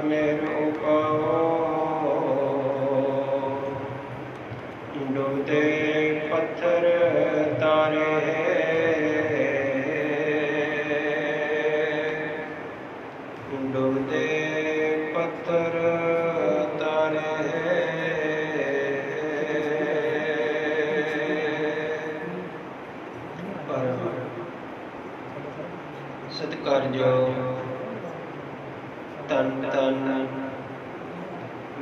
मेर उपाओ डूबते पत्थर तारे डूबते पत्थर तारे सत्कारजो तन तन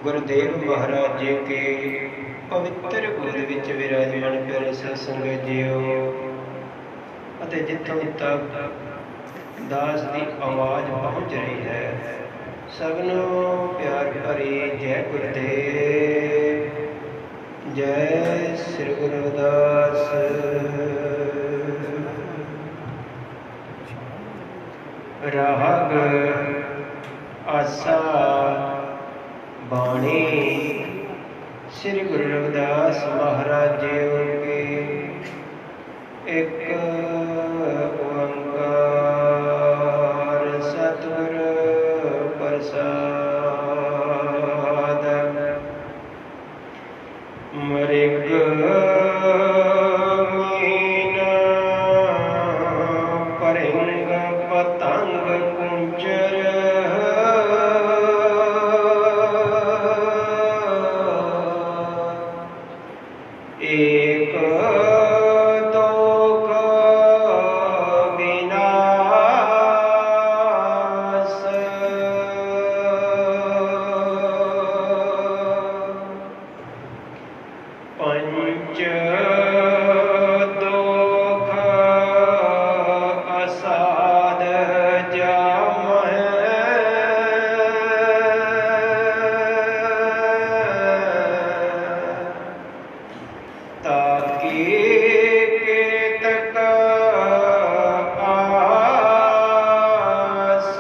गुरुदेव महाराज जी के पवित्र गुर विच विराजमान प्यारे सत्संग जीओ अते जिथों तक दास की आवाज़ पहुँच रही है सबनों प्यार भरी जय गुरुदेव जय श्री गुरु रविदास। राग आसा बाणी श्री गुरु रविदास महाराज जी के एक ओंकार सतगुर प्रसाद मृग मीना परिंग पतंग कुंचर एक दो विनाश पंच दुख असाध ताकि केतक आस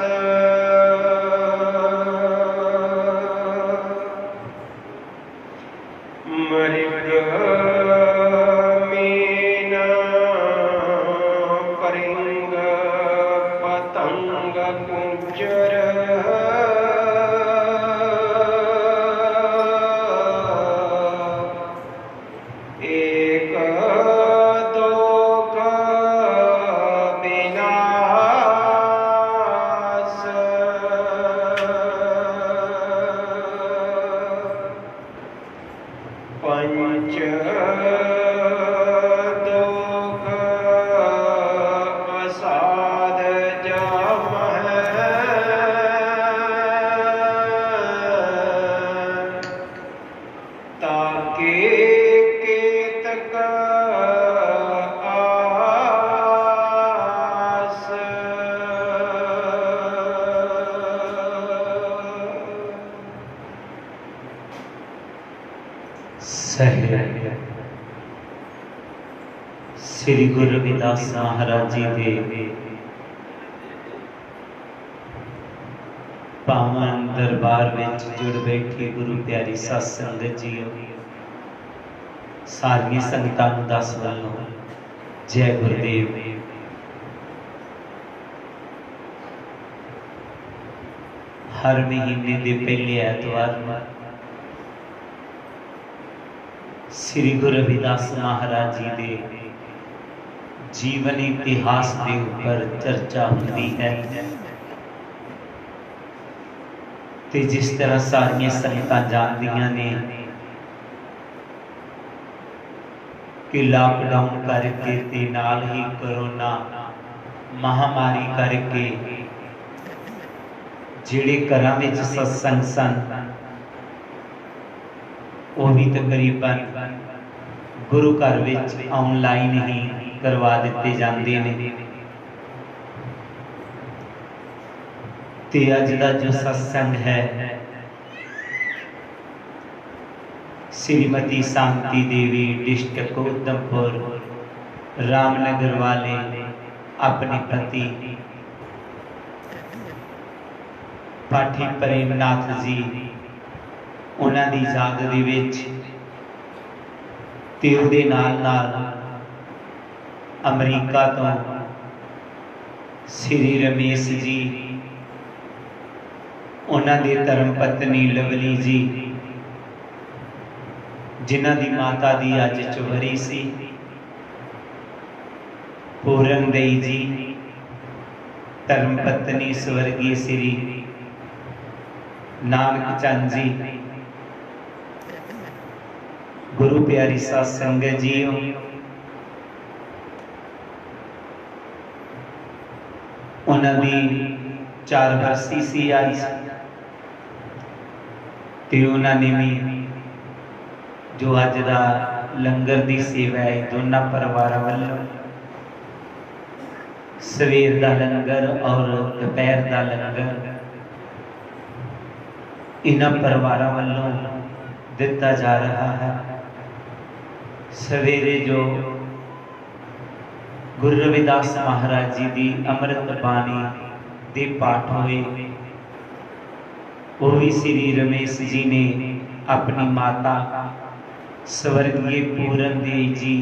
मृग मीना परिंग पतंग कुंजर एक दो विनाश पंच दुख असाध ताकि केतक आस श्री गुरु रविदास महाराज जी के पावन दरबार में जुड़ बैठे गुरु प्यारी सत संगत जीओ सारिया संगतां नूं दस वल्लों जय गुरुदेव। हर महीने के पहले ऐतवार श्री गुरु रविदास महाराज जी के जीवन इतिहास के ऊपर चर्चा होती है ते जिस तरह सारिया संगतां जानदियां ने कि लॉकडाउन करके ते नाल ही कोरोना महामारी करके जिहड़े घरां विच सत्संग सन वो भी तकरीबन गुरु घर विच ऑनलाइन ही करवा दिते जाते हैं। ते अज दा जो सत्संग है श्रीमती शांति देवी डिस्ट्रिक्ट उधमपुर रामनगर वाले अपने पति पाठी प्रेमनाथ जी उन्हां दी याद दे विच ते उहदे नाल नाल अमरीका तो श्री रमेश जी उन्हां दी धर्म पत्नी लवली जी, जिन्हां दी माता दी अज चौहरी सी, पूरन देई जी, धर्म पत्नी स्वर्गीय श्री नानक चंद जी, गुरु प्यारी साध संगत जी, उन्होंने 4 बरसी सी अज, ते उन्होंने भी जो अज का लंगर की सेवा है दोनों परिवार वालों सवेर का लंगर और दोपहर का लंगर इन्हां परिवार वालों दिता जा रहा है। सवेरे जो गुरु रविदास महाराज जी की अमृत बाणी दे पाठ हुए, वो भी श्री रमेश जी ने अपनी माता स्वर्गीय पूरन देव जी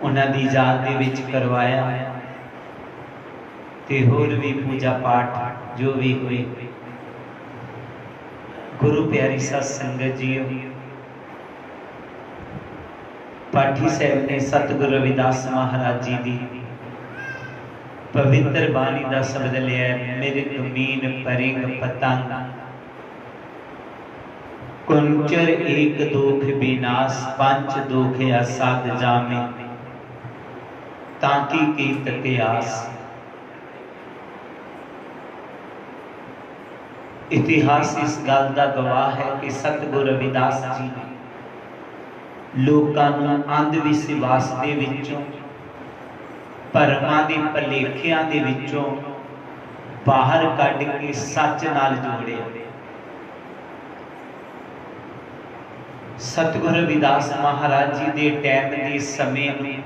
उन्होंने याद दे विच करवाया, ते होर भी पूजा पाठ जो भी हुए। गुरु प्यारी साध संगत जी, पाठी साहब ने सतगुरु रविदास महाराज जी की पवित्र बाणी का शब्द लिया, मेरे मीन परिंग पतंग कुंचर एक दुख विनाश, पंच दुख असाध जामे, ताकि कीत त्यास। इतिहास इस गल का गवाह है कि सतगुरु रविदास जी ने लोगों को अंधविश्वास के विचों, भरमां दे भलेखियां दे विचों बाहर कढ़ के सच नाल जोड़िया। सतगुरु रविदास महाराज जी के टाइम के समय में,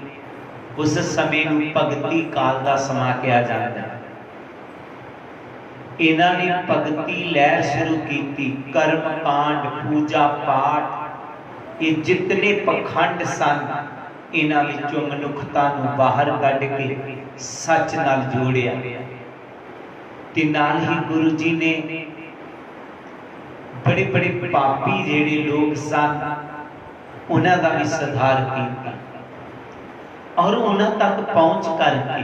उस समय भगती काल का समा कहा जाता है। इन्होंने भगती लहर शुरू की, कर्म कांड पूजा पाठ, ये जितने पखंड सन इन्हां विचों मनुखता नूं बाहर कढ़ के सच नाल जोड़िया। ते नाल ही गुरु जी ने बड़े बड़े पापी जेड़े लोग सन उन्हां दा भी सुधार किया और उन्हां तक पहुंच करके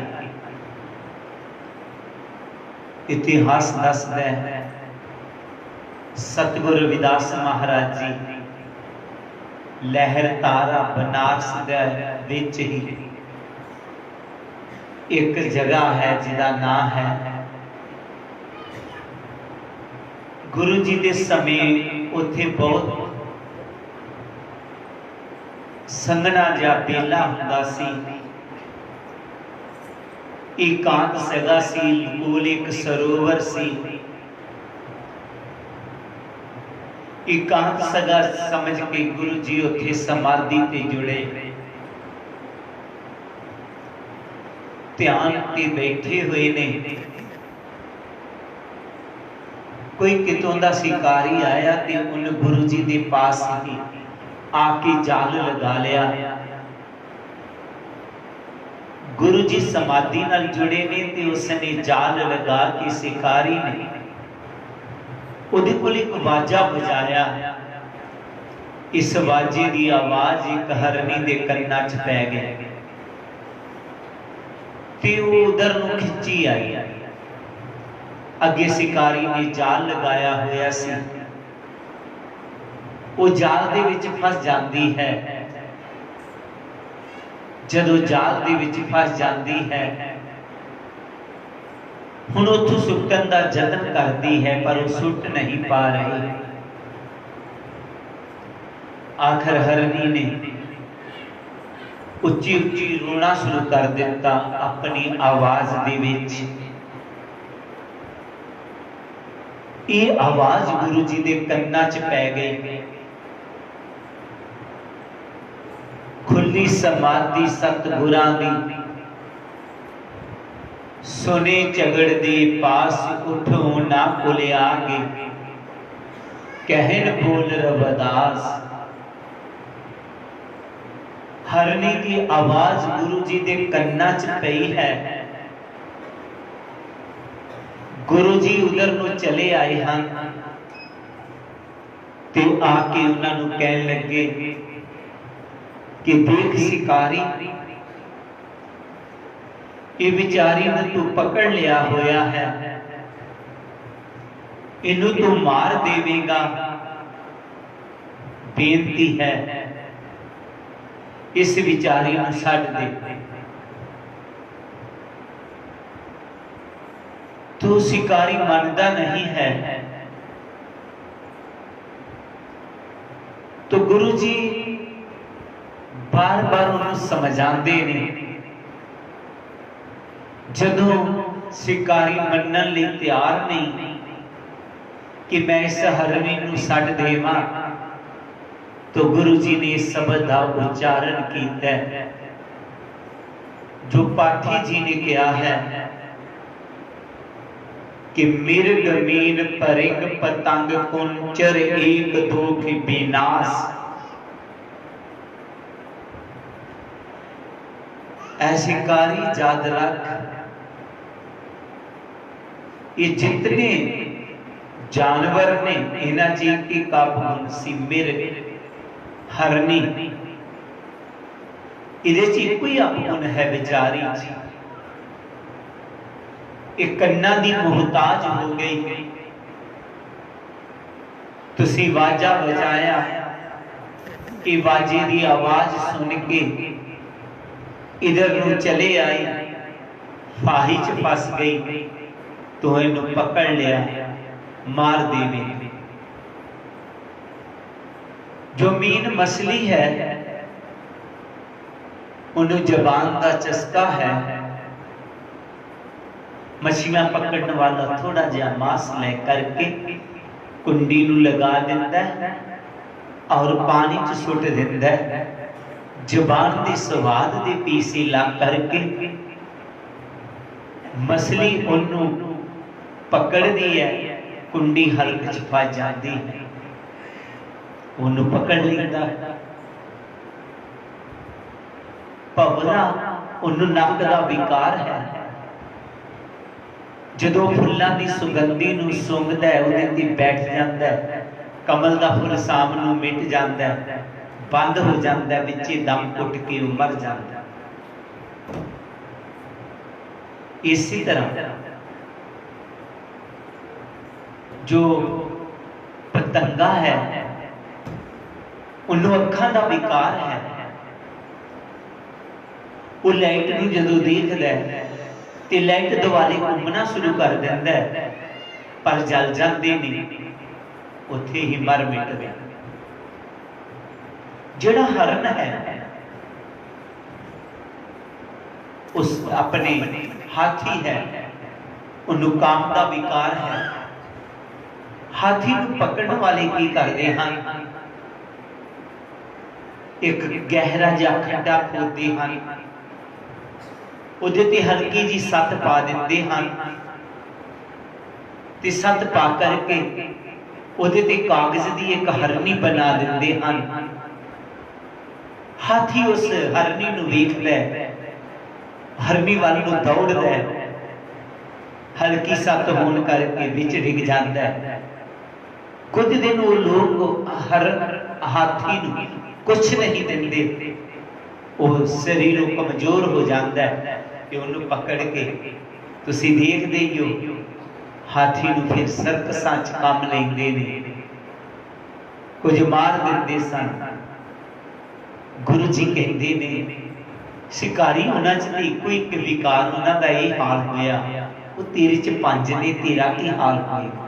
इतिहास दसदा है सतगुरु रविदास महाराज जी लहर तारा बनारस दे विच ही एक जगह है जिसका नाम है, गुरु जी के समय उत्थे बहुत संगना जा बेला हुंदा सी, एकांत जगह सी, कोल एक सरोवर सी, एकांत जगह समझ के गुरु जी उत्थे समाधि ते जुड़े, ध्यान ते बैठे हुए ने। कोई कितों दा शिकारी आया ते उन गुरु जी के पास ही आके जाल लगा लिया। गुरु जी समाधि नाल जुड़े ने ते उसने जाल लगा के शिकारी ने उहदे कोल एक वाजा बजाया। इस वाजे की आवाज एक हरनी के कन्ना च पै गई ते वो उधर नूं खिंची आई। अगे शिकारी ने जाल लगाया होया सी, वो जाल दे विच फस जाती है। जदों जाल दे विच फस जाती है, हुण उथों सुटन का जतन करती है पर वो सुट नहीं पा रही। आखिर हरनी ने उच्ची उच्ची रोना शुरू कर दिता अपनी आवाज दे विच। ये आवाज गुरु जी के कन्ना च पै गई। खुली समाधि सतगुरां दी, सुने झगड़ दे पास उठो ना भुलिया गे, कहन बोल रविदास। हरनी की आवाज गुरु जी के कन्ना च पई है। गुरु जी उधर ਨੂੰ चले आए हैं ते आके उन्होंने कहन लगे कि देख शिकारी, ये विचारी ने तू पकड़ लिया होया है, इनू तू मार देवेगा, बेनती है इस विचारी को छड्ड दे। तो शिकारी मानता नहीं है। तो गुरु जी बार बार उन्हें समझाते ने। जदों शिकारी मनन लई तैयार नहीं कि मैं इस हरणी नूं छड्ड देवां, तो गुरु जी ने इस शब्द का उच्चारण किया जो पाठी जी ने कहा है कि मिर्ग मीन परिंग पतंग कुंचर एक दुख विनाश। ऐसी कारी याद रख, ये जितने जानवर ने इन्हां च की काबून सी मिर्ग हरनी, इहदे च इक्को ही आपून है विचारी। एक कन्ना दी मोहताज हो गई। तुसी वाजा बजाया कि वाजे दी आवाज सुन के इधर नूं चले आई, फाही च फस गई तो इनू पकड़ लिया, मार देवे। जो मीन मछली है उन्हें जबान का चस्का है। मछलियां पकड़ने वाला थोड़ा जिहा मांस ले करके कुंडी नूं लगा देता है और पानी च सुट देता है। जबान के स्वाद के पीसे ला करके मछली उन्नू पकड़ती है, कुंडी हल्क च फस जाती है, उन्नू पकड़ लेता। भंवरा उन्नू नक का विकार है। जदों फुल्लां दी सुगंधी नूं सूंघदा है, उहदे ते बैठ जांदा है। कमल दा फुल साम नूं मिट जांदा है, बंद हो जाता है, विचे दम घुट के मर जाता है। इसी तरह जो पतंगा है उन्होंने अखां दा विकार है। वो लाइट नूं जदों देखदा है ते लाइट दुआले घूमना शुरू कर देंदा है, पर जल जाते नहीं, उत्थे ही मर मिटदे। जिहड़ा हरण है उस अपने हाथी है, उन्होंने काम का विकार है। हाथी को पकड़ने वाले की करते हैं, एक गहरा जिहा खड्डा खोदते हैं, उहदे ते हल्की जी सत पा देंदे हैं ते सत पा करके उहदे ते कागज दी एक हरनी बना देंदे हैं। हाथी उस हरनी नूं वेखदा है, हरनी वाल नूं दौड़दा है, हल्की सत होने करके विच डिग जाता है। कुछ दिन वो लोग हाथी नूं कुछ नहीं देंदे, वो शरीर कमजोर हो जाता है कि उन्हें पकड़ के तुसी देखदे ही हो हाथी नूं फिर सर्कसां च काम लैंदे ने, कुछ मार दिंदे सन। गुरु जी कहते ने शिकारी उन्हां च इक्को एक विकार, उन्हां दा यह हाल होया, वो तेरे च पंज ने, तेरा की हाल होएगा।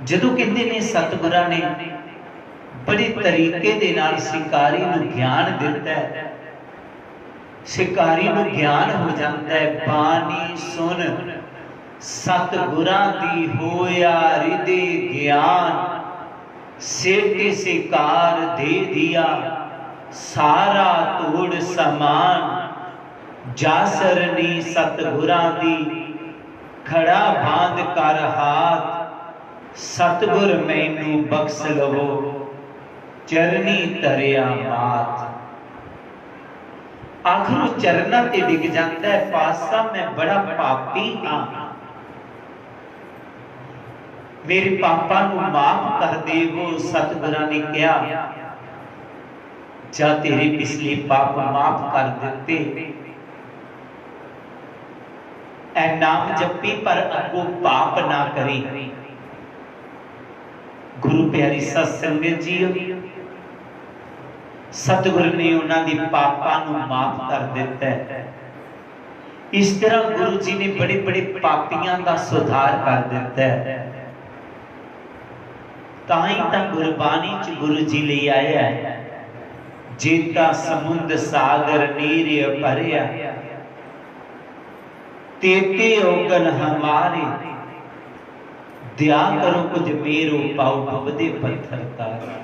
जदों कहते ने सतगुरां ने बड़े तरीके दे नाल शिकारी नूं ज्ञान दिता है, शिकारी नूं ज्ञान हो जाता है। बानी सुन सतगुरां दी होया हृदय ज्ञान, सेठे शिकार दे दिया सारा तोड़ समान। जासरनी सतगुरां दी खड़ा बांध कर हाथ, सतगुर मैनू बख्श लवो चरनी तरिया मात। आखिर वो चरना ते डिग जाता है, पातशाह मैं बड़ा पापी हाँ, मेरे पापा को माफ कर दे। वो सतगुरां ने कहा जा तेरे पिछले पाप माफ कर देते, ऐ नाम जपी पर अगो पाप ना करी। गुरु प्यारी सत संगत जी, सतगुरु ने उन्होंने पापा को माफ कर दिता है। इस तरह गुरु जी ने बड़े बड़े पापियां का सुधार कर दिता है। ताई तां गुरबाणी च गुरु जी ले आया है, जेता समुद्र सागर नीर भरिया, तेते ओगन हमारे, दया करो कुछ मेरो पाओ भवदे पत्थर तारे।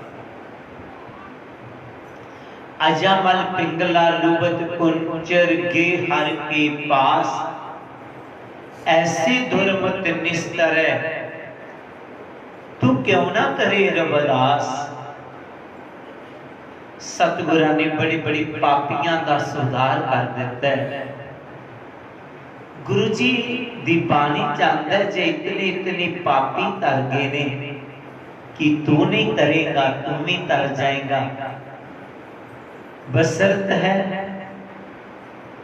अजामल पिंगला लुबत कुंचर के हर के पास, ऐसे दुर्मत निस्तर है, तू क्यों ना करे रबदास। सतगुरां ने बड़ी बड़ी पापियां का सुधार कर दिता है। गुरु जी दी बाणी चाहता है जे इतने इतने पापी तर गए ने कि तू नहीं तरेगा, तू भी तर जाएगा। बसरत है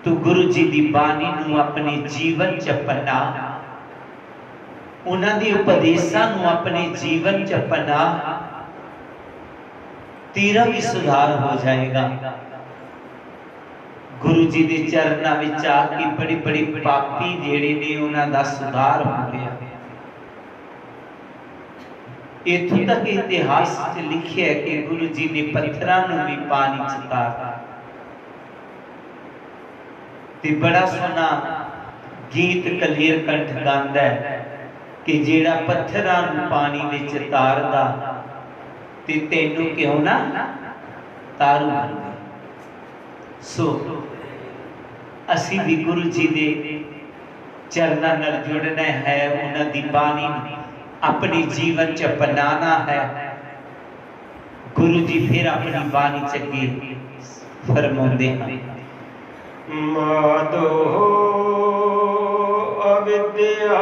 तू गुरु जी दी बाणी नू अपने जीवन च अपना, उन्हां दी उपदेशां नू अपने जीवन च अपना, तेरा भी सुधार हो जाएगा। गुरु जी के चरणों में आके बड़ी बड़ी पापी जेड़े ने उन्हां दा सुधार हो गया। इत्थों तक इतिहास च लिखिया है कि गुरु जी ने पत्थरां नूं भी पानी च तारा। ते बड़ा सोना गीत कलीर कंठ गांदा है कि जेड़ा पत्थरां नूं पानी विच तारदा ते तैनूं क्यों ना तारू। सो असी भी गुरु जी दे चरणों नाल जुड़ना है, उन्हां दी बाणी अपने जीवन च अपनाना है। गुरु जी फिर अपनी बाणी च अगे फरमाउंदे हैं, माधो अविद्या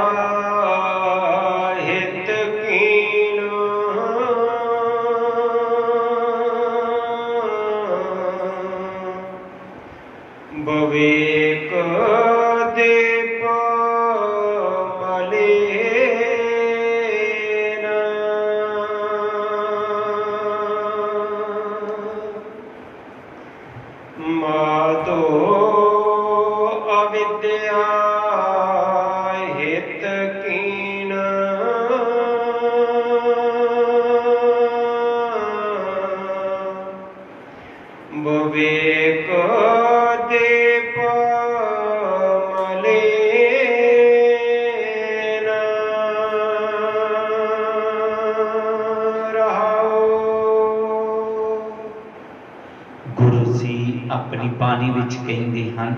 हित कीन, विवेक दीप मलिन, माधो अविद्या हित कीन, विवेक दीप मलिन रहाओ। गुरु जी अपनी बाणी विच कहंदे हन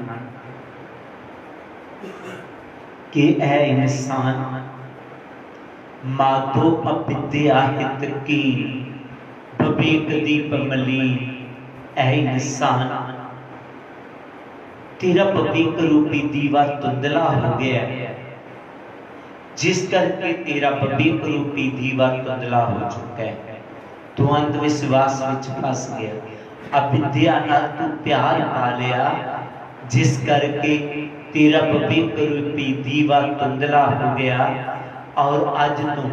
कि ऐ इंसान माधो अविद्या हित कीन, विवेक दीप मलीन। ऐ इंसान तेरा विवेक रूपी दीवा धुंधला हो गया, जिस करके तेरा विवेक रूपी दीवा धुंधला हो चुका है। तू अंधविश्वास विच फस गया, अविद्या नाल तू प्यार पा लिया, जिस करके तेरा विवेक रूपी दीवा धुंधला हो गया और अज तू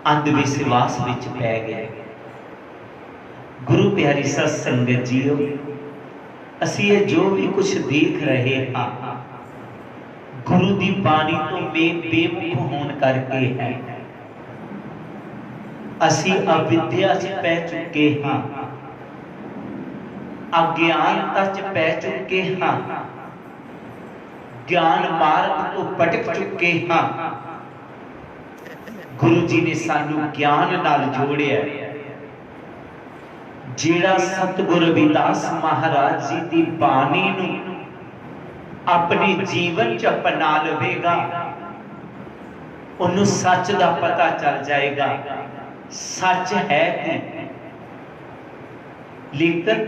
अंधविश्वास विच पै गया। गुरु प्यारी सत संगत जीओ, असी ये जो भी कुछ देख रहे हाँ गुरु दी बाणी तो बेमुख होने करके है। असी अविद्या च पै चुके हाँ, अज्ञानता च पै चुके हाँ, ज्ञान मार्ग तो भटक चुके हाँ। गुरु जी ने सानू ज्ञान नाल जोड़िया। जेड़ा सतगुरु रविदास महाराज जी की बाणी नू अपने जीवन च अपना लवेगा, उन्हें सच का पता चल जाएगा। सच है कि लेकिन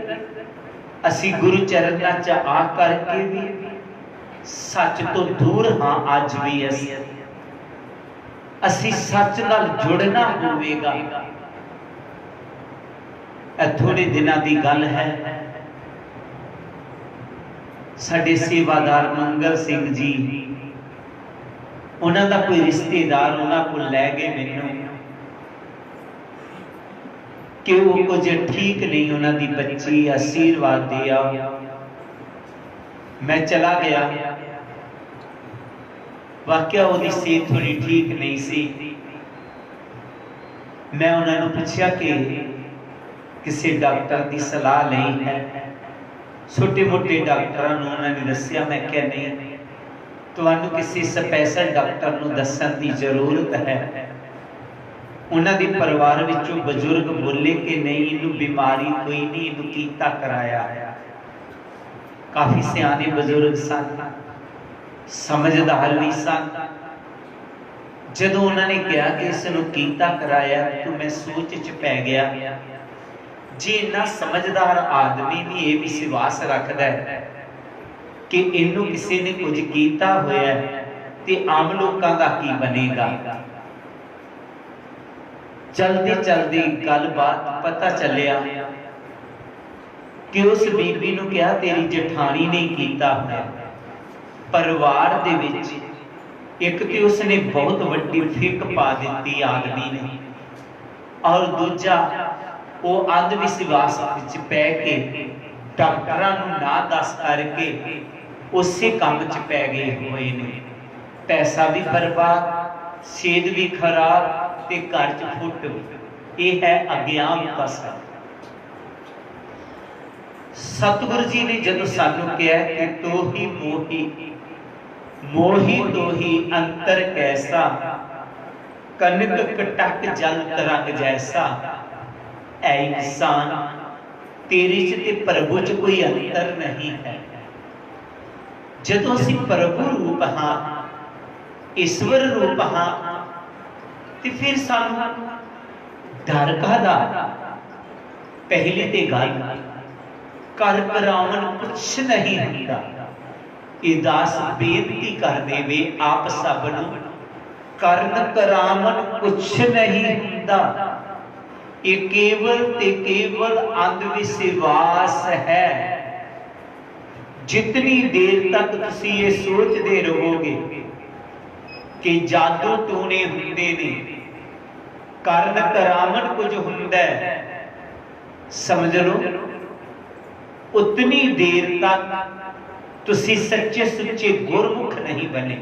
असी गुरु चरਨਾਂ 'ਚ आ करके भी सच तो दूर हाँ। अज भी असी सच नाल जुड़ना होवेगा। थोड़े दिनों की गल है, साडे सेवादार मंगल सिंह जी, उन्हों का कोई रिश्तेदार उन्होंने को लै गए मैनू कि वो कुछ ठीक नहीं, उन्होंने बच्ची आशीर्वाद दिया। मैं चला गया, वाकया वो सेहत थोड़ी ठीक नहीं सी। मैं उन्होंने पूछा कि किसी डॉक्टर की सलाह ली है? छोटे मोटे डॉक्टरों उन्होंने दसिया। मैं क्या नहीं, तुहानू किसी स्पैशल डॉक्टर को दसन की जरूरत है। उन्होंने परिवार विचों बजुर्ग बोले कि नहीं, इनू बीमारी कोई नहीं, इनू कीता कराया। काफी सियाने बजुर्ग सन, समझदार भी सन। जदों उन्होंने कहा कि इसनू कीता कराया तो मैं सोच च पै गया, जे इन्ना समझदार आदमी भी ये विश्वास रखता है कि इनू किसी ने कुछ कीता होया ते आम लोगों का की बनेगा। चलती चलती गलबात पता चलिया कि उस बीबी नूं कहा तेरी जठानी ने कीता होया। परिवार दे विच एक तो उसने बहुत वड्डी फिक पा दी आदमी ने, और दूजा वो अंधविश्वास विच पै के डॉक्टरां नूं ना दस करके उसे काम च पै गए हुए ने। पैसा भी बर्बाद, सेहत भी खराब ते घर च फुट। ये है अज्ञानता। सतगुरु जी ने जदों सानू कहा कि तो ही मोही मोही तो ही अंतर कैसा, कनक कटक जल तरंग जैसा। ऐ इंसान, तेरे च ते प्रभु च कोई अंतर नहीं है। जदों असीं प्रभु रूप हाँ, ईश्वर रूप हाँ, ते फिर सानू डर काहदा? पहली ते गल कर करावन कुछ नहीं होता। ये दास बेनती कर देवे आप सबनू, करन करावन कुछ नहीं होता। ये केवल ते केवल अंधविश्वास है। जितनी देर तक तुसी ये सोचते रहोगे कि जादू टूने हुंदे ने, करन करावन कुछ हुंदा है, समझ लो उतनी देर तक तुसी सच्चे सुच्चे गुरमुख नहीं बने।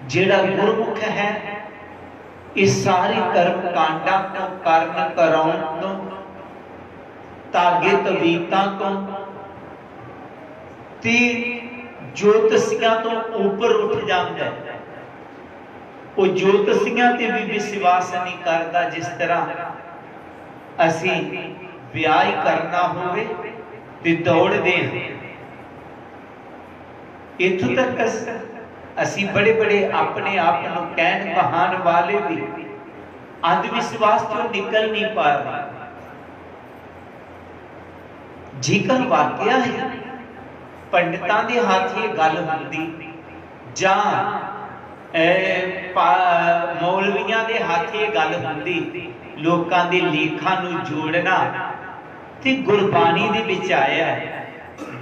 जेड़ा गुरमुख है इस सारी कर्म कांडा तो, करन कराउण तो, तागे तवीतां तो ते ज्योतिषियां तो ऊपर उठ जाता है। वो ज्योतिषियां ते भी विश्वास नहीं करता। जिस तरह असी विआह करना होवे ते दौड़दे हैं, इत्थों तक असी बड़े बड़े अपने आप को कहन बहान वाले भी अंधविश्वास तो निकल नहीं पा रहे। जेकर वाकया है पंडितां दे हाथ ये गल हुंदी जां मौलवियां दे हाथ ये गल हुंदी, लोकां दे लेखां नूं जोड़ना ते गुरबाणी दे विच आया है,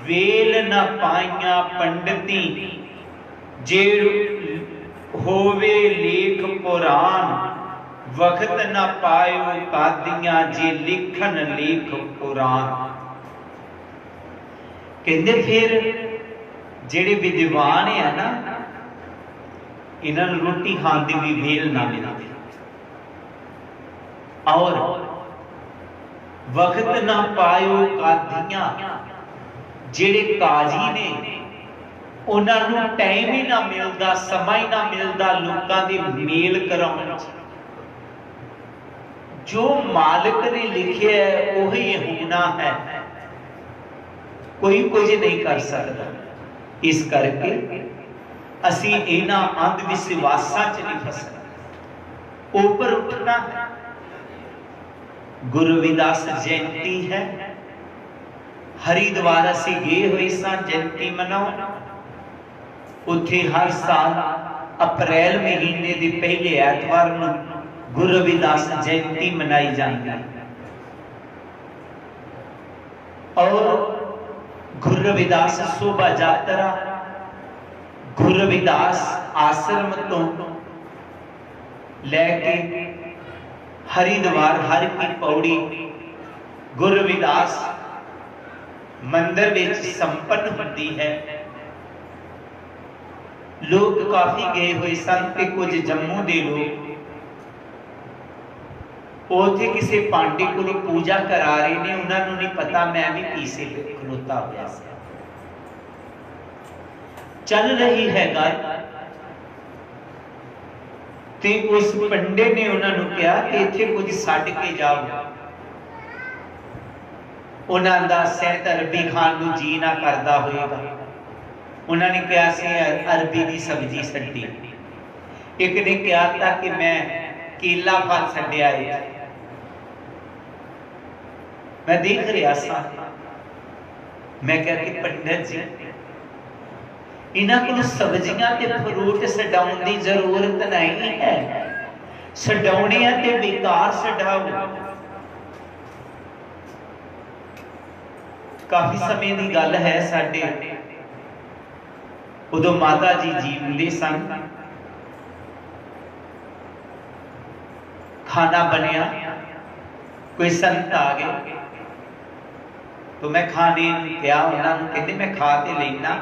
वेल न पाइया पंडिती जे होवे लेख पुराण, वक्त न पायो कादियां जे लिखन लेख पुराण। कहते फिर जेड़े विद्वान है ना, इन्हां नूं रोटी खाण दी भी वेल ना मिलदी, और वक्त ना पायो कादियां, जेड़े काजी ने उन्होंने टाइम ही ना मिलता, समय ना मिलता लोगों की मेल कराने। जो मालिक ने लिखे है वही होना है, कोई कुछ नहीं कर सकता। इस करके असी इन्हां अंधविश्वासां च नहीं फसना, ऊपर उठना है। गुरु रविदास जयंती है, हरिद्वार असी गए हुए सन जयंती मनाउण। उत्थे हर साल अप्रैल महीने के पहले ऐतवार नूं गुरु रविदास जयंती मनाई जाती है। और गुरु रविदास शोभा यात्रा गुरु रविदास आश्रम तो लैके हरिद्वार हर की पौड़ी गुरु रविदास मंदिर में संपन्न होती है। लोग काफी गए हुए सन ते कुछ जम्मू के लोग उथे किसी पांडे को पूजा करा रहे ने, उन्होंने नहीं पता, मैं भी पीछे खलोता हुआ चल रही है गल ते उस पंडे ने उन्होंने कहा कि इत्थे कुछ छड्ड के जाओ। उन्होंने दा सैयद अरबी खान नूं जी ना करदा होएगा। उन्होंने कहा से अरबी की सब्जी छड्डी। एक ने कहा था कि मैं केला फल छड्डिया है। मैं देख रहा सा, मैं कहा कि पंडित जी इन्हां को सब्जियां ते फ्रूट छड्डाउण दी जरूरत नहीं है, छड्डाउणे ते बेकार छड्डाओ। काफी समय की गल है, साडे उदों माता जी जीवंदे सन। खाना बनया, कोई संत आ गए तो मैं खाने क्या उन्होंने कहते मैं खा के लेना,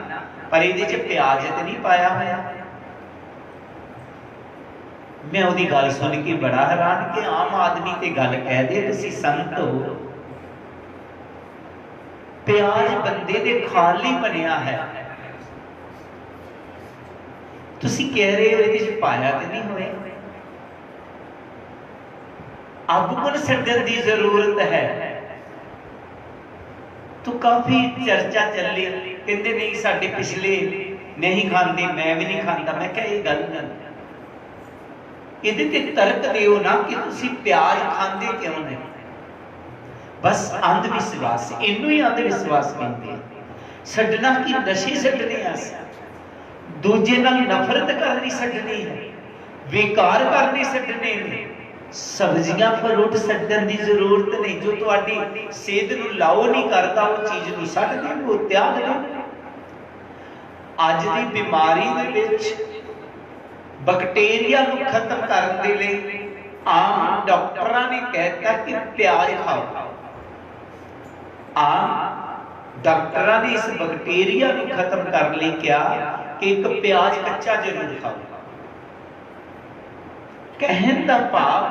पर ये प्याज तो नहीं पाया होया। मैं उसकी गल सुन के बड़ा हैरान कि आम आदमी ते गल कह दे तुसी संत हो, प्याज बंदे दे खाण लई बनिया है, तुसी कह रहे हो ये पाया तो नहीं होया। अब गुण छड्डण की जरूरत है। तो काफी चर्चा चली, कहते नहीं साडे पिछले नहीं खाते, मैं भी नहीं खाता। मैं क्या ये गल नहीं, इहदे ते तर्क दिओ ना कि तुसी प्याज खांदे क्यों नहीं। बस अंधविश्वास, इनू ही अंधविश्वास कहते हैं। छड्डना कि नशे छड्डने आ, दूजे नाल नफरत करनी छड्डनी है, बेकार करने छड्डने ने। सब्जियां फ्रूट छड्डण की जरूरत नहीं। जो तुहाडी सेहत नूं लाओ नहीं करता वो चीज नूं छड्ड दे, वो त्याग दे। अज दी बीमारी दे विच बैक्टीरिया नूं खत्म करने के लिए आम डॉक्टरां ने कहता कि प्याज खाओ। आम डॉक्टरां ने इस बैक्टीरिया नूं खत्म करने लिए क्या कि एक प्याज कच्चा जरूर खाओ। कहने का भाव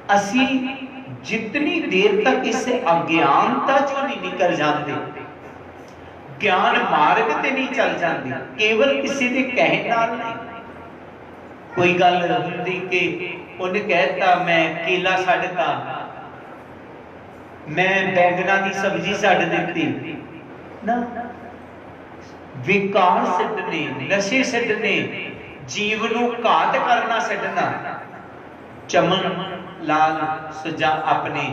असी जितनी देर तक इस अज्ञानता चो नहीं निकल जाते, ज्ञान मार्ग ते नहीं चल जाते, केवल किसी के कहने नाल नहीं। कोई गल हुंदी कि उन्हें कहता मैं केला छड्डता, मैं बैंगना की सब्जी छड्ड दित्ती ना। विकार छड्डने, नशे छड्डने, जीव नूं घात करना छड्डना। चमन लाल सुजा अपने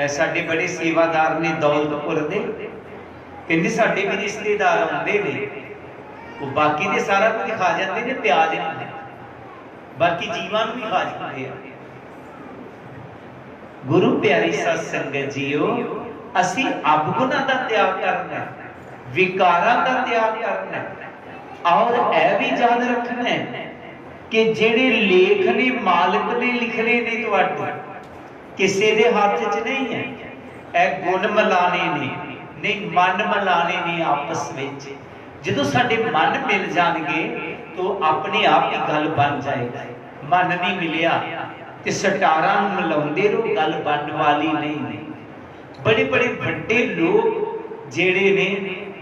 साडे बड़े सेवादार ने दौलतपुर दे, कहंदे साडे भी रिश्तेदार आउंदे ने, वो बाकी दे सारा कुछ खा जाते ने, प्याज नहीं, बाकी जीवां नूं भी खा जाते हैं। गुरु प्यारी सत संगत जीओ, असी अवगुणां दा त्याग करना, विकारां दा त्याग करना, और यह भी याद रखना है कि जेड़े लेख ने मालिक ने लिखने ने तुहाडे किसी दे हाथ च नहीं है। यह गुण मिलाने ने नहीं, मन मिलाने ने आपस में। जो साडे मन मिल जाएंगे तो अपने आप ही गल बन जाएगी। मन नहीं मिलिया तो सटारा मिलाउंदे रहो, गल बनने वाली नहीं। बड़े बड़े बड़े लोग जेड़े ने,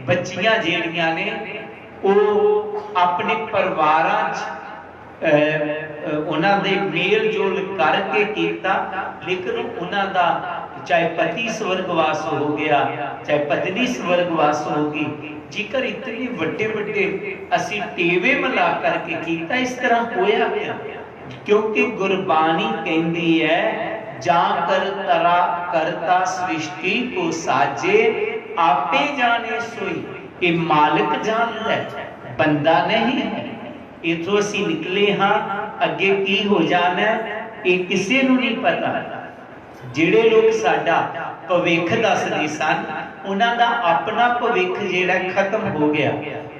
बच्चियां जेड़ियां ने, वो अपने परिवारां उन्हां दे मेल जोल करके कीता, लेकिन उन्हां दा चाहे पति स्वर्गवास हो गया, चाहे पत्नी स्वर्गवास होगी, जेकर इतने बड़े बड़े असी टेवे मिला करके कीता, इस तरह होया क्या? क्योंकि गुरबाणी कहती है जा कर तरा करता सृष्टि को साजे, आपे जाने सोई, ये मालिक जानता है, बंदा नहीं है। इथों असीं निकले हाँ, अगे की हो जाना ये किसी नूं नहीं पता। जिहड़े लोग साडा भविख दसदे सन, उन्हां दा अपना भविख जिहड़ा खत्म हो गया।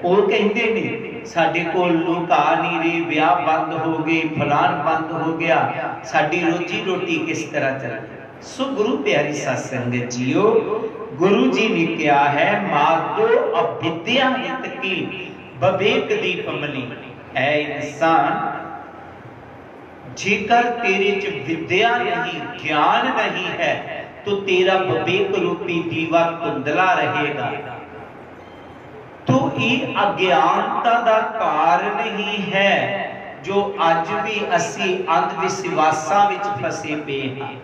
वो कहते ने साडे कोल लोग आ नहीं रहे, ब्याह बंद हो गए, फलान बंद हो गया, साडी रोजी रोटी किस तरह चल। सो गुरु प्यारी साध संगत जीओ, गुरु जी ने क्या है, मागो अविद्या हित की विवेक दी पमली। ऐ इंसान, जेकर तेरे च विद्या नहीं, ज्ञान नहीं है, तो तेरा विवेक रूपी दीवा धुंधला रहेगा। तो ये अज्ञानता का कारण ही है जो अज भी असी अंधविश्वासां विच फसे पे हैं।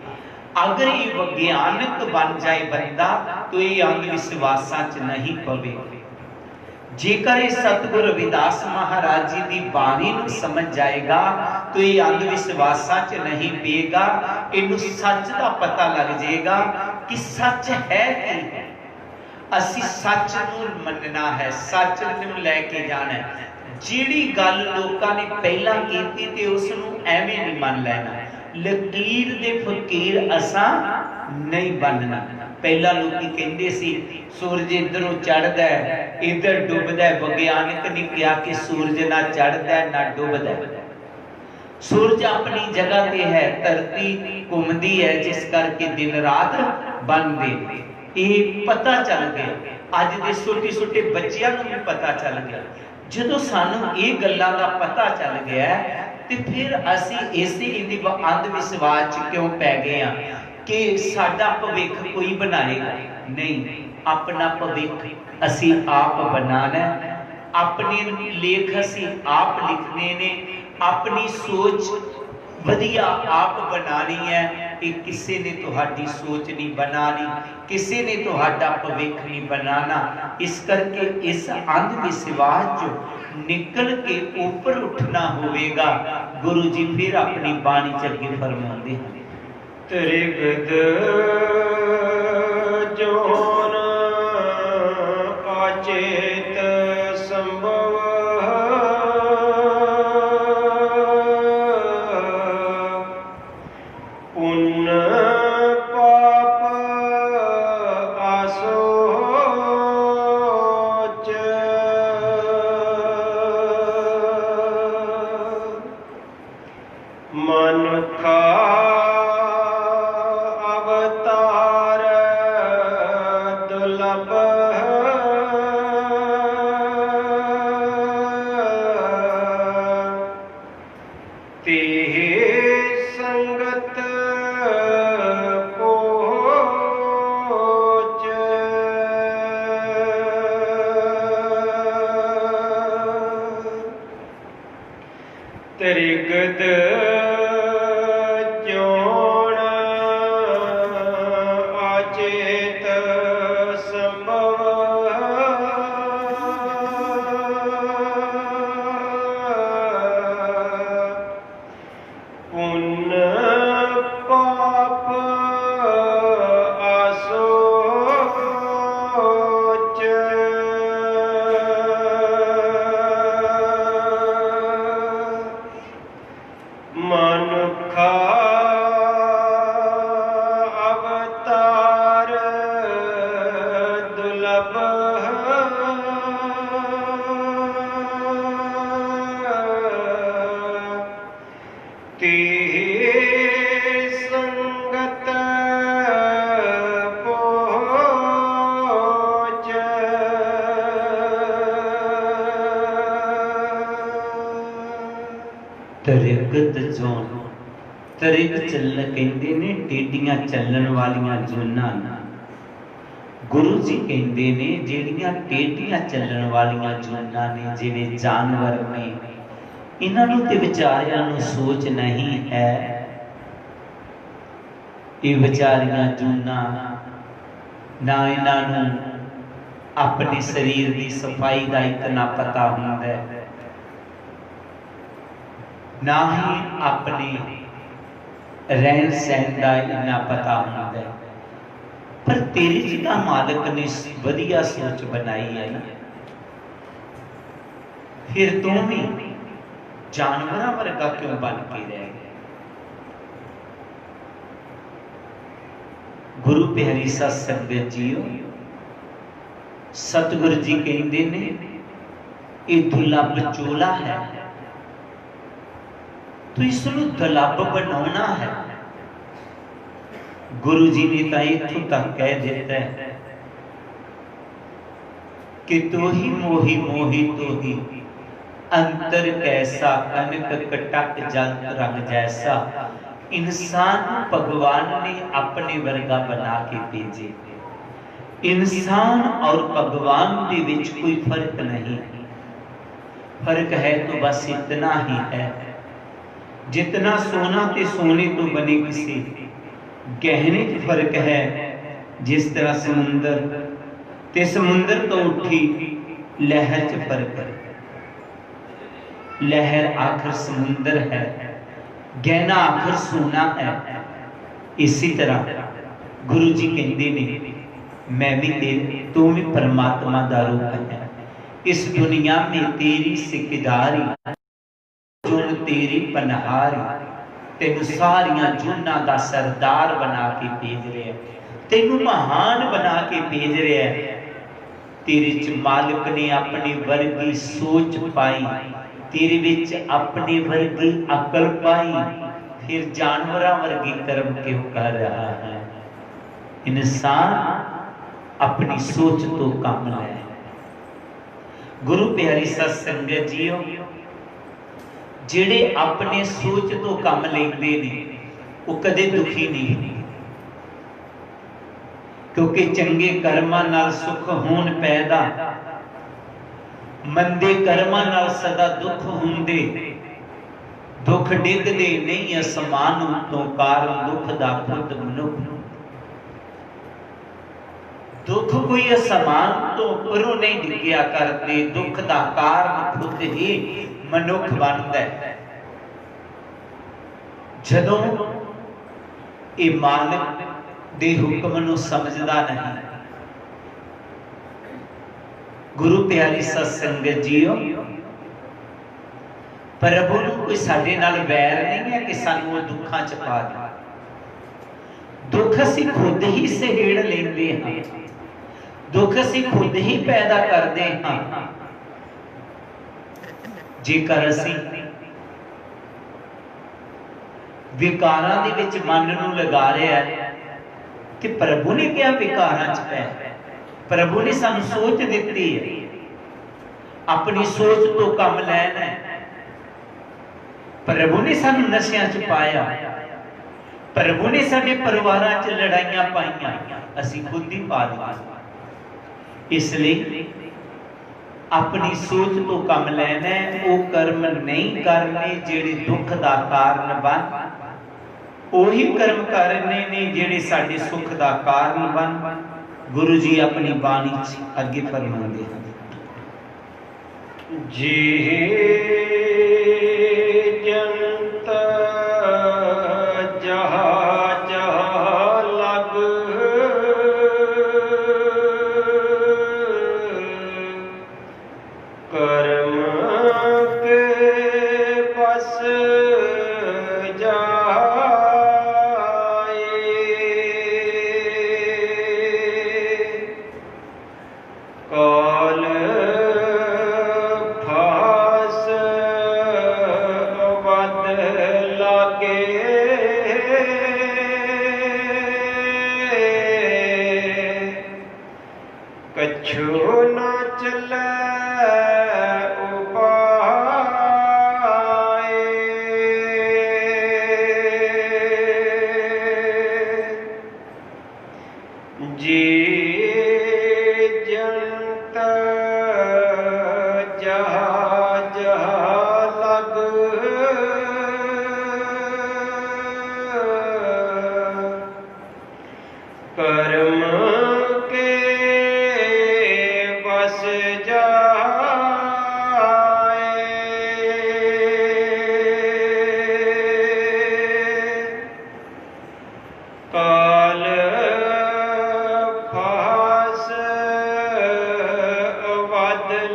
अगर ये वैज्ञानिक बन जाए बंदा, तो ये अंधविश्वासां च नहीं पवे। जेकर ये सतगुरु रविदास महाराज जी की बाणी नूं समझ जाएगा, तो ये अंधविश्वासां च नहीं पेगा। इनू सच का पता लग जाएगा कि सच है की। असी सच नूं मनना है, सच नूं लैके जाना है। जिहड़ी गल लोकां ने पहला कीती ते उस नूं एवें नहीं मन लेना। लकीर दे फकीर असां नहीं बनना। पहला लोकी कहंदे सी सूरज इधरों चढ़दा है, इधर डुबदा है। विज्ञानिक ने कहा कि सूरज ना चढ़दा है ना डुबदा है। सूरज अपनी जगह ते है, धरती घूमदी है, जिस करके दिन रात बनदे। ये पता चल गया। अज दे छोटे छोटे बच्चियां नूं भी पता चल गया। जदों सानू ये गल्लां दा पता चल गया, ते फिर असी इसे इहदी अंधविश्वास क्यों पै गए हैं कि साडा भविख कोई बनाएगा नहीं। अपना भविख असी आप बनाना, अपने लेख असी आप लिखने ने, अपनी सोच वधिया आप बनानी है। ये किसी ने तुहाडी सोच नहीं बनानी, किसी ने तुहाडा भविख नहीं बनाना। इस करके इस अंधविश्वास जो निकल के ऊपर उठना होवेगा। गुरु जी फिर अपनी बाणी च अगे फरमाते हैं, त्रिगद जोन अचेत संभव पुण्य पाप आसोच मनुखा अवतार दुर्लभ तेह संगत पोच त्रिगद जोन अचेत संभव पुण्य पाप आसोच मनुखा अवतार दुर्लभ तेह संगत पोच त्रिगत जोन। त्रिग चलन कहते ने टेढ़ियां चलन वालियां जोनां। गुरु जी कहते ने जिहड़ियां टेढ़ियां चलन वालियां जोनां ने, जिवें जानवर ने, इन्हां नूं ते विचारियां नूं सोच नहीं है। ये विचारियां जोनां ना इन्हां नूं अपने शरीर की सफाई का इतना पता हुंदा है, ना ही अपने रहन सहन का इतना पता होता है। पर तेरी जगह मालिक ने वधिया सोच बनाई है, फिर तू भी जानवरों वर्गा क्यों बन के रह गया? गुरु प्यारी साध संगत जीओ, सतगुरु जी कहते ने ये दुर्लभ चोला है, तो इसनूं दुर्लभ बनाना है। गुरु जी ने तो इत्थों तक कह दिता है कि तो ही मोही मोही तो ही अंतर कैसा, कनक कटक जल रंग जैसा। इंसान भगवान ने अपने वर्गा बना के भेजे। इंसान और भगवान के बीच कोई फर्क नहीं, फर्क है तो बस इतना ही है, जितना सोना ते सोने तो बने किसी गहने च फर्क है। जिस तरह समुंदर ते समुंदर तो उठी लहर च फर्क है, लहर आखिर समुंदर है, गहना आखिर सोना है। इसी तरह गुरु जी कहते ने मैं भी तेरे, तू भी परमात्मा दा रूप है। इस दुनिया में तेरी सिकदारी, जुन तेरी पनहारी, तेन सारिया जुना दा सरदार बना के भेज रहा है, तेनू महान बना के भेज रहा है। तेरे च मालिक ने अपनी वर्गी सोच पाई, तेरे विच अपनी वर्गी अकल पाई, फिर जानवरां वर्गी कर्म क्यों कर रहा है? इंसान अपनी सोच तो कम ले। गुरु प्यारी साध संगत जीओ, जिहड़े अपने सोच तो कम लेंदे ने वो कदे दुखी नहीं, क्योंकि चंगे कर्मां नाल सुख होण पैदा, मंदे कर्मां नाल सदा दुख हुंदे। दुख डिगदे नहीं असमान उत्तों, कारण दुख दा खुद मनुख। दुख कोई असमान तो उपरों नहीं डिग्या करते, दुख दा कारण खुद ही मनुख बनता है। जदों ये मालिक दे हुक्म नूं समझदा नहीं। गुरु प्यारी साध संगत जीओ, प्रभु नूं कोई साडे नाल वैर नहीं है कि सानूं वो दुखां च पा दे। दुख असीं खुद ही सहेड़ लैंदे हां, दुख असीं खुद ही पैदा करते हां। जेकर असीं विकारां दे विच मन नूं लगा रहे हैं कि प्रभु ने क्या विकारां च पै, प्रभु ने सानू सोच दिती है, अपनी सोच तो कम लैना है। प्रभु ने सानू नशियां च पाया, प्रभु ने साडे परिवारां च लड़ाइयां पाईयां, असीं खुद ही पा लईआं। इसलिए अपनी सोच तो कम लैना है, वो कर्म नहीं करने जिहड़े दुख दा कारण बन, ओही कर्म करने ने जिहड़े साडे सुख दा कारण बन। गुरु जी अपनी बाणी अगे फरमाते हैं, जी जंत जहाँ जहाँ लग, कर्म के बस कछु न चले उपाय,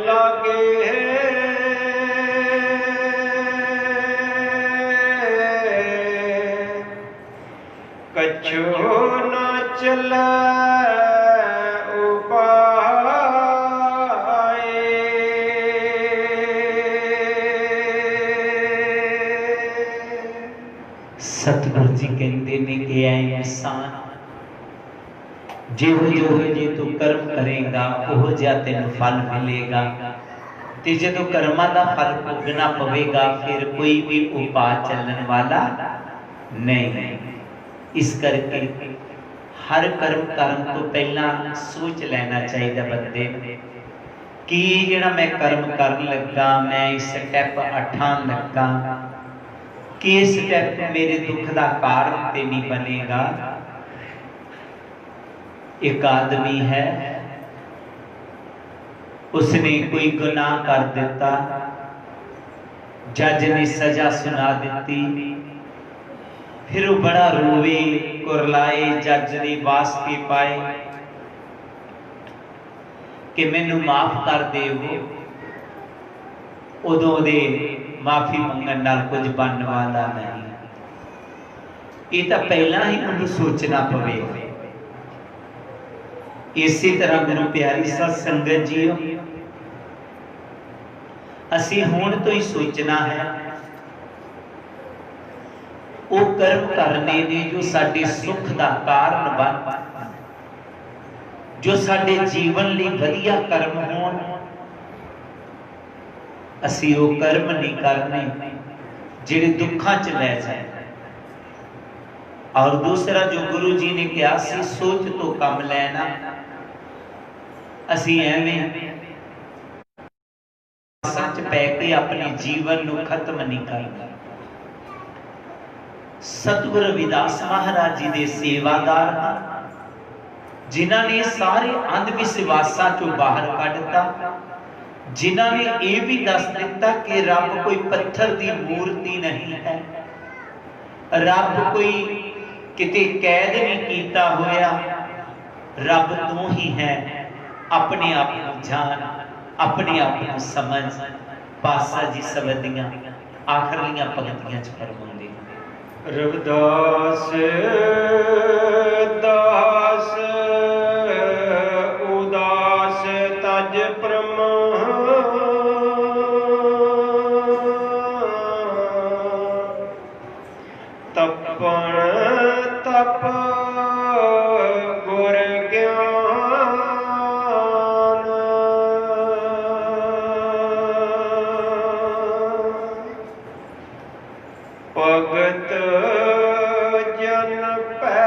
लागे कछु न चले सतगुरु जी कहते ने कि ऐ इंसान जिहो जे तू कर्म करेगा ओह जिहा तेन फल मिलेगा ते जदों कर्मां दा फल भोगना पवेगा फिर कोई भी उपाय चलने वाला नहीं। इस करके हर कर्म करन तो पहला सोच लेना चाहिए बंदे कि जिहड़ा मैं कर्म करन लगा मैं इस स्टैप अठान लगा कि इस स्टैप मेरे दुख का कारण ते नहीं बनेगा। एक आदमी है उसने कोई गुनाह कर दिता, जज ने सजा सुना दी, फिर वो बड़ा रोवे कुरलाए, जज ने वास्ते पाए कि मैनू माफ कर देवो। उदों दे माफी मंगण नाल कुछ बनने वाला नहीं। ये तो पहला ही उन्हें सोचना पवे। इसी तरह गुरु प्यारी सत संगत जी असी हुण तो ही सोचना है वो कर्म करने ने जो साडे सुख का कारण बन, जो साडे जीवन लिए वधिया कर्म होण, असी वो कर्म नहीं करने जिहड़े दुखां च लै जाए। और दूसरा जो गुरु जी ने कहा सी सोच तो कम लेना, असी एवें सच पै के अपने जीवन नूं खत्म नहीं करना। सतगुरु रविदास महाराज जी दे सेवादार जिन्हां ने सारे अंधविश्वासां चों बाहर कढता, जिन्हां ने ये भी दस दिता कि रब कोई पत्थर की मूर्ति नहीं है, रब कोई किते कैद नहीं कीता होया, रब तू ही है। अपने आप को जान, अपने आप को समझ। पासा जी सबदियां आखिरलियां पंक्तियां च फरमाउंदे रविदास दास उदास तज प्रमा तपण तप गुर ज्ञान भगत जन पै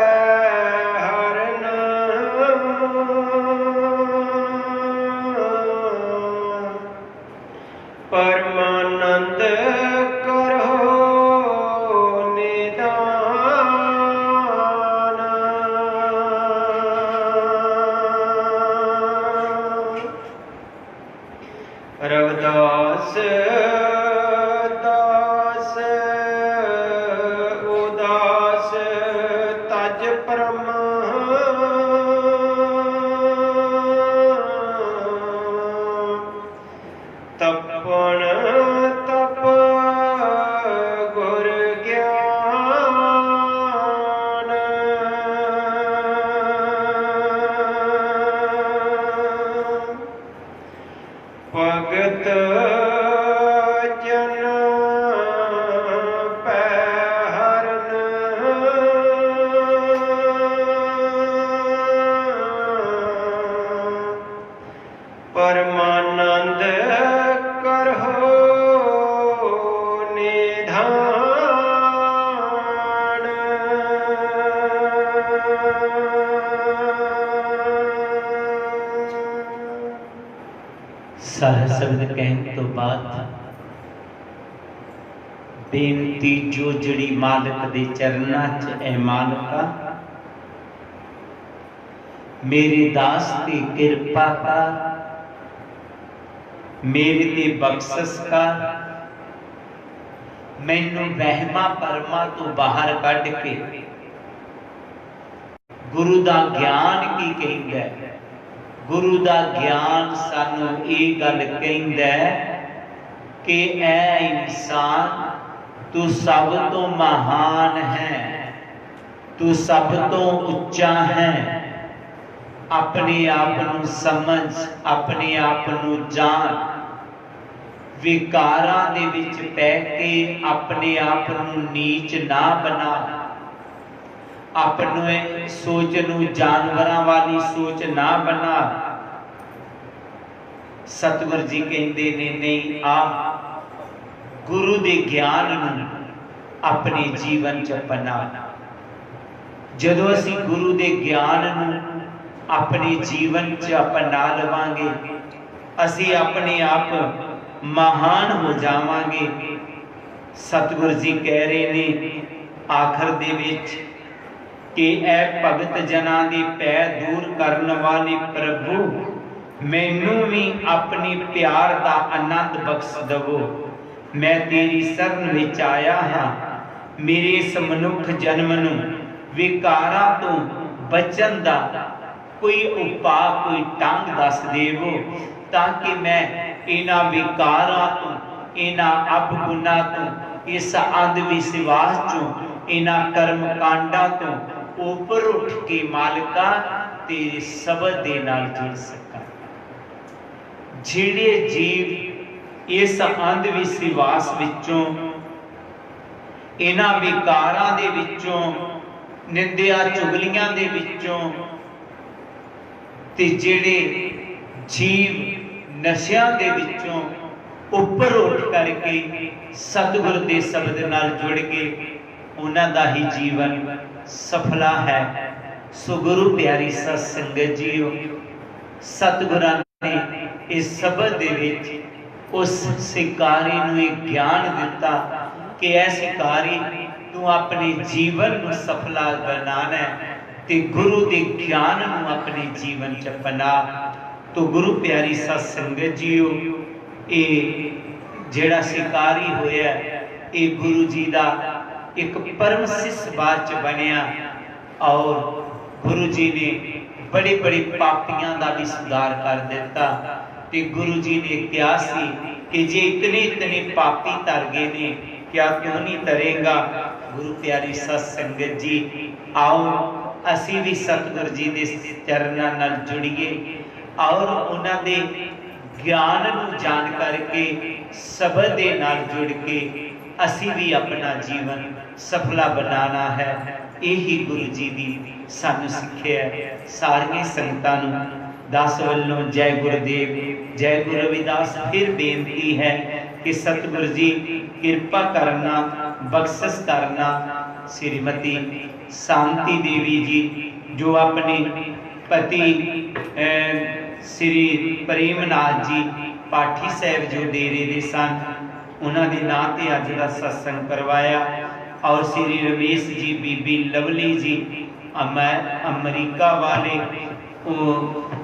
हरन परमानंद करो निदान। रविदास दास उदास तज प्रमा तपण तप गुर ज्ञान। भगत जन पै हरन परमानंद करहो निधान। सारा शब्द कहने तो बाद बेनती जो जड़ी मालिक दे चरना च ए मालिका मेरे दास की कृपा का, मेरे ते बख्शस का, मैनू वहमा परमा तो बाहर कढ़ के गुरु दा ज्ञान की कहिंदा, गुरु का ज्ञान सानू ये गल कहंदा है कि ऐ इंसान तू सब तो महान है, तू सब तो उच्चा है। अपने आप नू समझ, अपने आप नू जान। विकारां दे विच पै के अपने आप नू नीच ना बना। अपने सोच नू जानवरां वाली सोच ना बना। सतगुर जी कहते ने नहीं, आ गुरु दे ज्ञान नू अपने जीवन च अपना। जदों असीं गुरु दे ज्ञान नू अपने जीवन च अपना लवांगे, असीं अपने आप महान हो जावांगे। सतगुर जी कह रहे ने आखिर दे विच कि ऐ भगत जना दे पै दूर करन वाले प्रभु, मैनू भी अपने प्यार का आनंद बख्श दवो। मैं तेरी शरण विच आया हाँ, मेरे इस मनुख जन्म नू विकारां तो बचन दा कोई उपाय, कोई ढंग दस देवो, ताकि मैं इन्हां विकारां तो, इन्हां अवगुणां तो, इस अंधविश्वास चों, इन्हां कर्म कांडां तो ऊपर उठ के मालिका तेरे शब्द दे नाल जुड़ सकां। जिहड़े जीव इस अंधविश्वास विचों, इन्हां विकारां दे विचों, निंदिया चुगलियां दे विचों, ते जिहड़े जीव नशियां दे विचों उपर उठ करके सतगुर दे शब्द नाल जुड़ के उन्हां दा ही जीवन सफला है। सो गुरु प्यारी सत संगत जीओ, सतगुरां ने इस शब्द दे विच उस शिकारी नूं एक ज्ञान दिता कि ऐ शिकारी तू अपने जीवन नूं सफला बनाना है ते गुरु दे ज्ञान नूं अपने जीवन च अपना। तो गुरु प्यारी सत संगत जीओ, ये जेड़ा शिकारी होया ये गुरु जी दा एक परम शिष्य बाद च बनिया और गुरु जी ने बड़े बड़े पापियां का भी सुधार कर दिता। ते गुरु जी ने कहा सी कि जे इतने इतने पापी तर गए ने, क्या क्यों नहीं तरेगा। गुरु प्यारी सत संगत जी, आओ असी भी सतगुर जी के चरणों नाल जुड़िए और उन्हां दे ज्ञान नूं जान करके शब्द दे नाल जुड़ के असी भी अपना जीवन सफला बनाना है। यही गुरु जी की सानू सिक्ख्या है। सारियां संगतां नूं दास वल्लों जय गुरुदेव, जय गुरु रविदास। फिर बेनती है कि सतगुरु जी कृपा करना, बख्शिश करना। श्रीमती शांति देवी जी जो अपने पति श्री प्रेमनाथ जी पाठी साहब जो डेरे दे सन, उन्होंने नां ते अज का सत्संग करवाया। और श्री रमेश जी, बीबी लवली जी अमरीका वाले,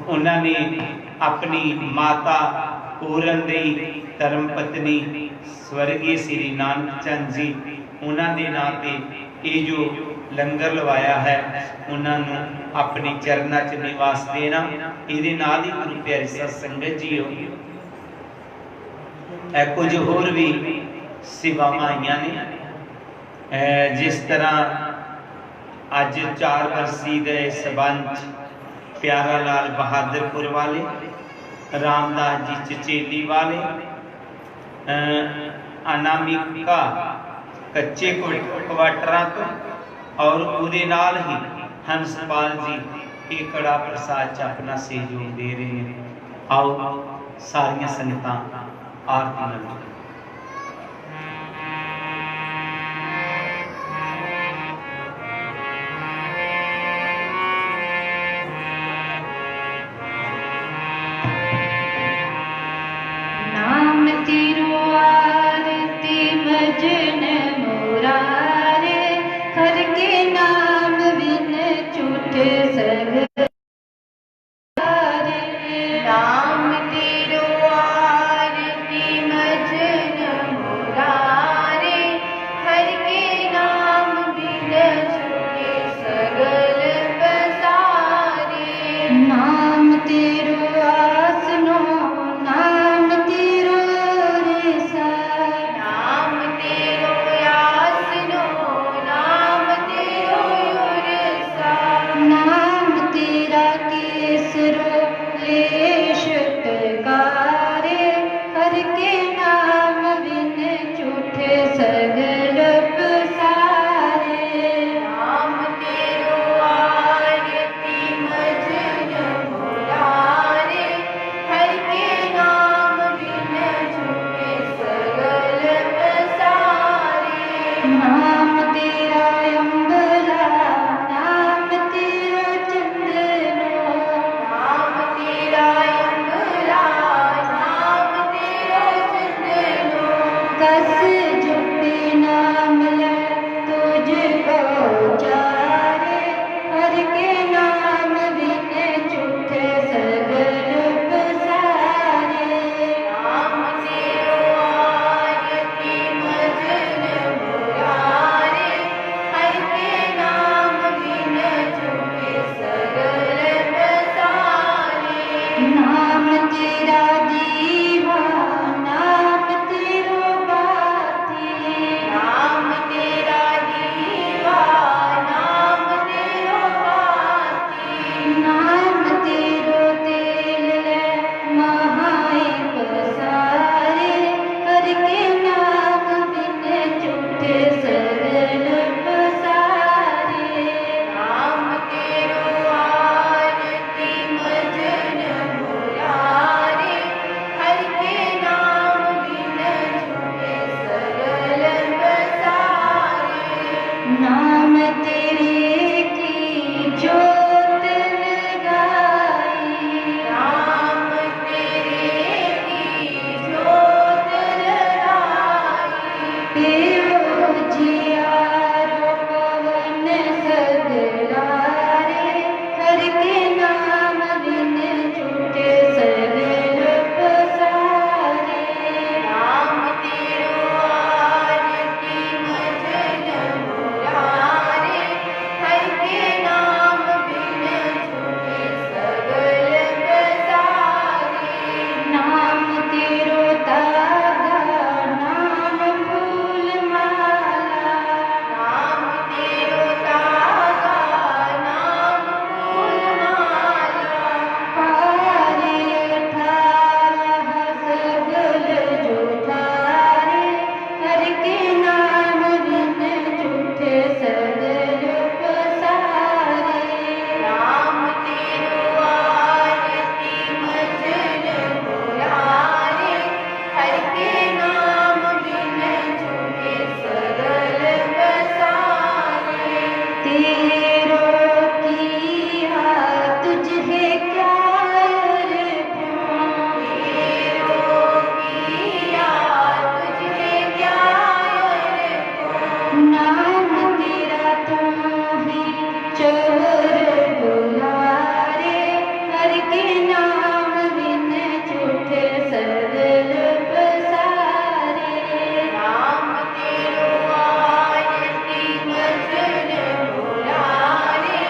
उन्होंने अपनी माता पूरन देई धर्म पत्नी स्वर्गीय श्री नानक चंद जी, उन्होंने नां ते ये जो लंगर लवाया है उन्होंने अपनी चरणा च निवास देना। ये नाल ही गुरु प्यारी सत संगत जी हो कुछ होर भी सेवावां आईयां ने। जिस तरह अज 4 बरसी के संबंध प्यारा लाल बहादुरपुर वाले, रामदास जी चचेली वाले, अनामिका कच्चे क्वार्टरां तो और उहदे नाल ही हंसपाल जी ये कड़ा प्रसाद च अपना सहयोग दे रहे हैं। आओ सारियां संगतां आरती नाल नाम तेरो आरती मज कस जुटी नाम ले तुझको चारे, हर के नाम बिन झूठे सगल पसारे। नाम तेरो आरती मजन मुरारे, हर के नाम बिन झूठे सगल पसारे। नाम तेरा दीवा नाम तेरो बाती, नाम तेरा दीवा नाम तेरो बाती। नाम तेरो तेल ले महाई पसारे, हर के नाम बिन झूठे सरल पसारे। नाम तेरो आरती मजन मुरारे, हर के नाम बिन झूठे सरल पसारे। नाम तेरे की जोत लगाई, नाम तेरे की जोत लगाई। तेरो जियारो पवन सगलारे, हर के नाम बिन झूठे सगल पसारे। नाम तेरो आरती मजन मुरारे, हर के नाम बिन झूठे सगल पसारे। नाम तेरो तागा नाम फूल माला, नाम तेरो तागा नाम फूल माला। पारे अठारह सगल जुठारे, हर के नाम बिन झूठे सगल पसारे। नाम तेरो आरती मजन मुरारे, हर के नाम बिन झूठे सगल पसारे। तेरो किया तुझे क्या अर्पण, तेरो किया तुझे क्या अर्पण। नाम तेरा तुम ही चोर दुलारे, हर के नाम बिन झूठे सगल पसारे। नाम तेरो आरती मजन मुरारे,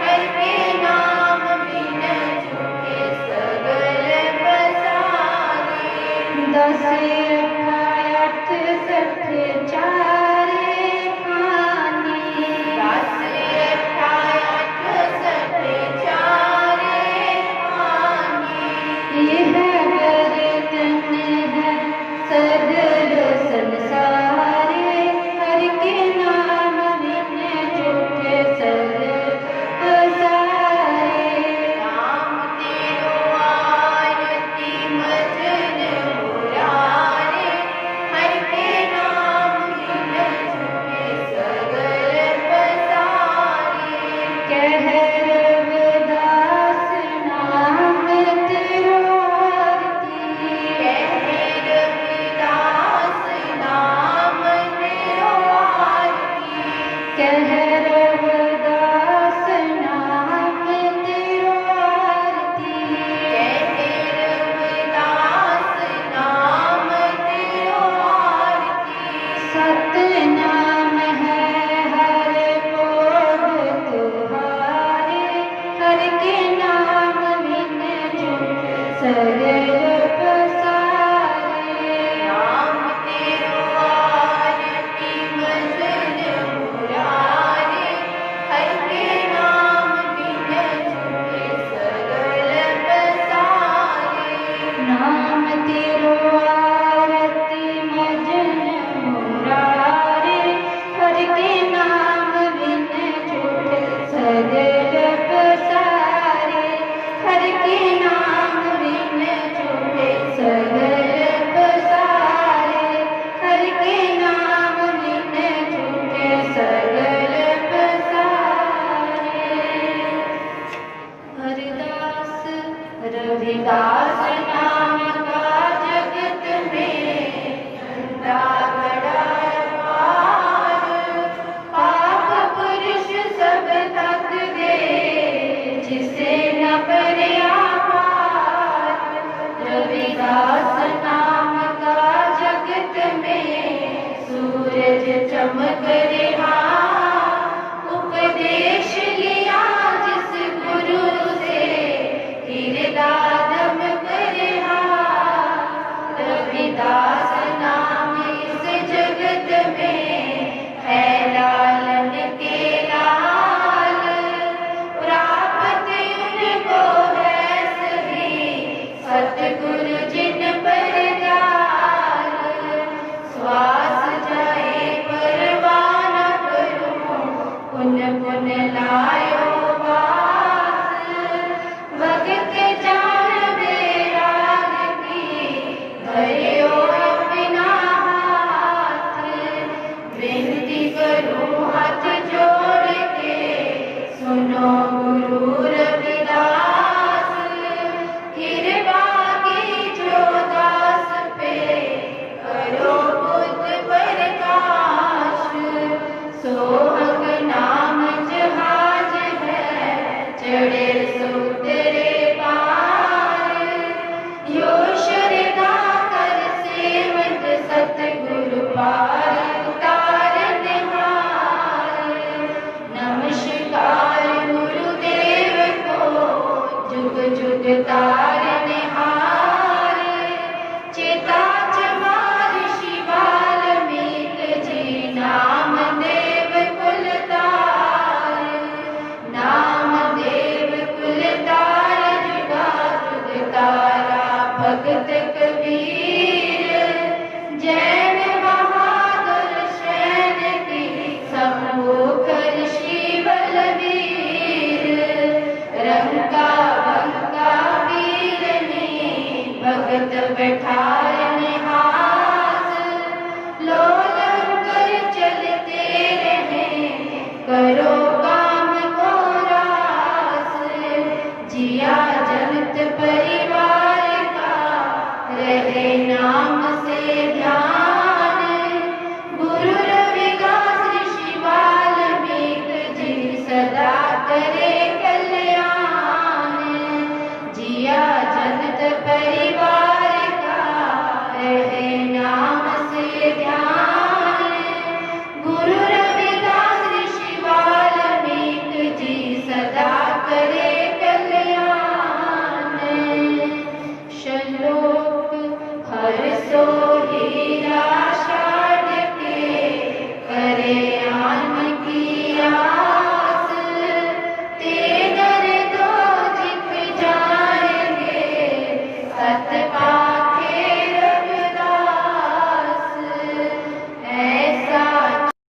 हर के नाम बिन झूठे सगल पसारे। 10 अठाठ सठ चारे खानी, 10 अठाठ सठ चारे खानी। यह बर्तन है सगल संसारे, हर के नाम बिन झूठे सगल पसारे। नाम तेरो आरती मजन मुरारे, हर के नाम बिन रविदास नाम इस जगत में है लालन के लाल। प्राप्त उनको है सभी सतगुरु जिन पर जाल। श्वास जाए परवान करूं पुन पुन लायो वास। भगत जान बेराग की धरियो अपना हाथ। विनती करूं हाथ जोड़ के सुनो गुरु रविदास। कृपा की जो दास पे करो बुद्ध प्रकाश। सोहग नाम जहाज है चढ़े सुतरे पार। यो श्रद्धा कर सेवक सतगुरु पार उतारनहार। नमस्कार गुरुदेव को जुग जुग तारनहार। चेता चमार ऋषि वाल्मीकि जी नाम देव कुलतार। नाम देव कुलतार जुगा जुग तारा भगत कबीर। जैन बहादुर सैन की सम्मुख ऋषि बलवीर। रंका बंका वीर ने भगत बैठारनहास। लोलम कर चलते रहे करो काम को रास। जिया जगत परिवार का रहे नाम से ध्यान। गुरु रविदास ऋषि वाल्मीकि जी सदा करे कल्याण। जिया जगत परिवार का रहे नाम से ध्यान।